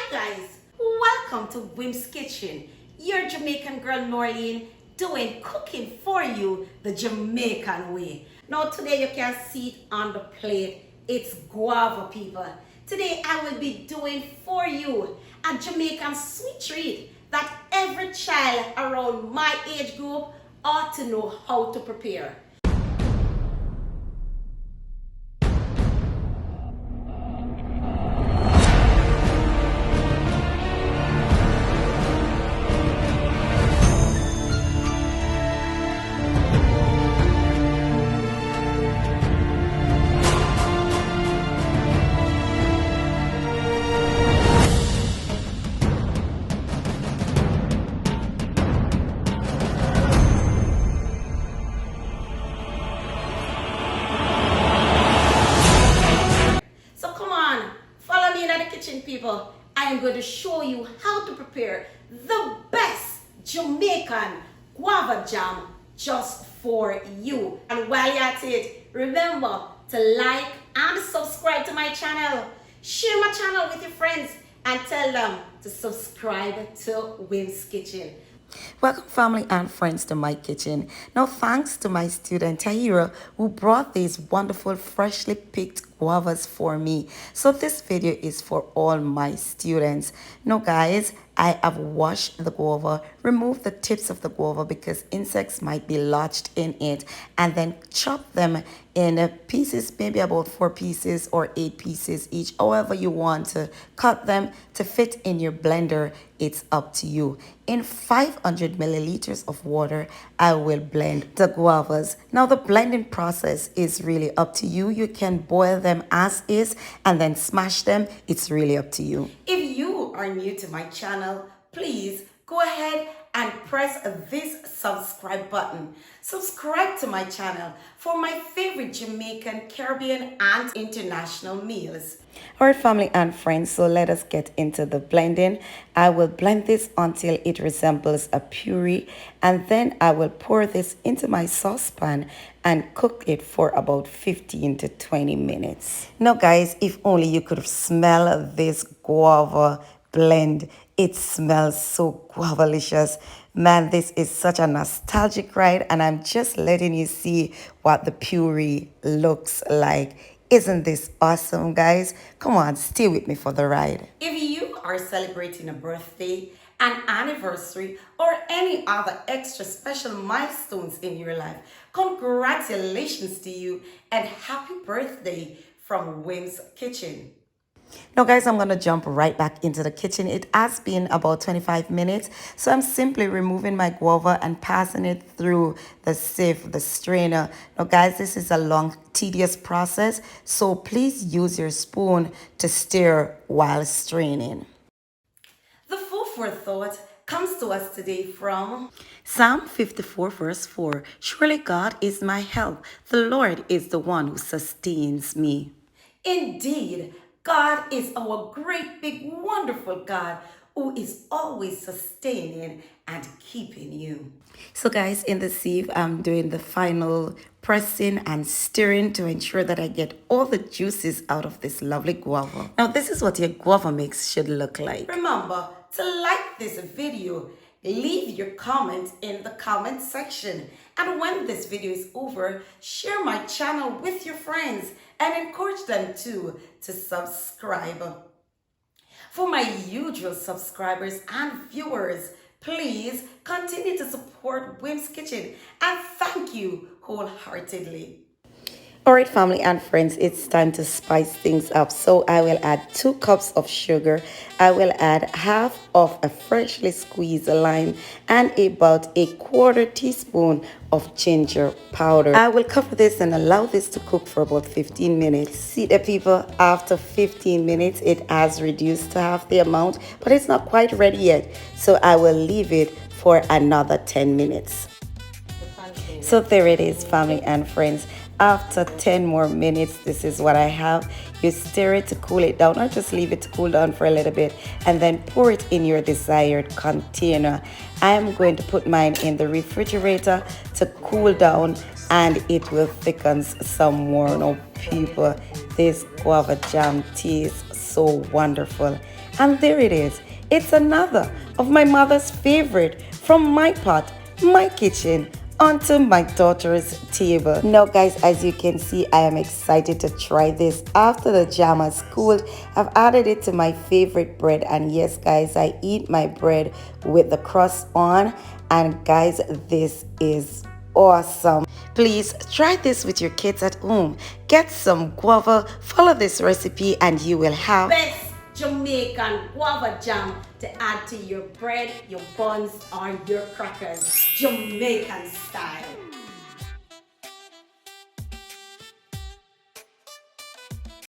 Guys, welcome to Wim's Kitchen, your Jamaican girl Norlene doing cooking for you the Jamaican way. Now today you can see it on the plate, it's guava, people. Today I will be doing for you a Jamaican sweet treat that every child around my age group ought to know how to prepare. So come on, follow me in the kitchen, people. I am going to show you how to prepare the best Jamaican guava jam just for you. And while you're at it, remember to like and subscribe to my channel. Share my channel with your friends and tell them to subscribe to Wim's Kitchen. Welcome family and friends to my kitchen. Now thanks to my student Tahira who brought these wonderful freshly picked guavas for me. So this video is for all my students. Now guys, I have washed the guava, removed the tips of the guava because insects might be lodged in it, and then chop them in pieces, maybe about 4 pieces or 8 pieces each, however you want to cut them to fit in your blender. It's up to you. In 500 milliliters of water, I will blend the guavas. Now the blending process is really up to you. You can boil them as is and then smash them. It's really up to you. If you are new to my channel, please go ahead and press this subscribe button. Subscribe to my channel for my favorite Jamaican, Caribbean, and international meals. All right, family and friends, so let us get into the blending. I will blend this until it resembles a puree, and then I will pour this into my saucepan and cook it for about 15 to 20 minutes. Now guys, if only you could smell this guava blend. It smells so guavalicious. Man, this is such a nostalgic ride, and I'm just letting you see what the puree looks like. Isn't this awesome, guys? Come on, stay with me for the ride. If you are celebrating a birthday, an anniversary, or any other extra special milestones in your life, congratulations to you and happy birthday from Wim's Kitchen. Now guys, I'm going to jump right back into the kitchen. It has been about 25 minutes. So I'm simply removing my guava and passing it through the sieve, the strainer. Now guys, this is a long, tedious process. So please use your spoon to stir while straining. The food for thought comes to us today from Psalm 54 verse 4. Surely God is my help. The Lord is the one who sustains me. Indeed, God is our great, big, wonderful God who is always sustaining and keeping you. So guys, in the sieve, I'm doing the final pressing and stirring to ensure that I get all the juices out of this lovely guava. Now, this is what your guava mix should look like. Remember to like this video, leave your comments in the comment section, and when this video is over, share my channel with your friends and encourage them to subscribe. For my usual subscribers and viewers, please continue to support Wim's Kitchen, and thank you wholeheartedly. All right, family and friends, it's time to spice things up. So I will add 2 cups of sugar. I will add half of a freshly squeezed lime and about 1/4 teaspoon of ginger powder. I will cover this and allow this to cook for about 15 minutes. See the people, after 15 minutes, it has reduced to half the amount, but it's not quite ready yet. So I will leave it for another 10 minutes. So there it is, family and friends. After 10 more minutes, this is what I have. You stir it to cool it down, or just leave it to cool down for a little bit, and then pour it in your desired container. I am going to put mine in the refrigerator to cool down, and it will thicken some more. Now people, this guava jam tastes so wonderful. And there it is. It's another of my mother's favorite from my pot, my kitchen, onto my daughter's table. Now guys, as you can see, I am excited to try this. After the jam has cooled, I've added it to my favorite bread, and yes guys, I eat my bread with the crust on, and guys, this is awesome. Please try this with your kids at home. Get some guava, follow this recipe, and you will have Best Jamaican guava jam to add to your bread, your buns, or your crackers, Jamaican style.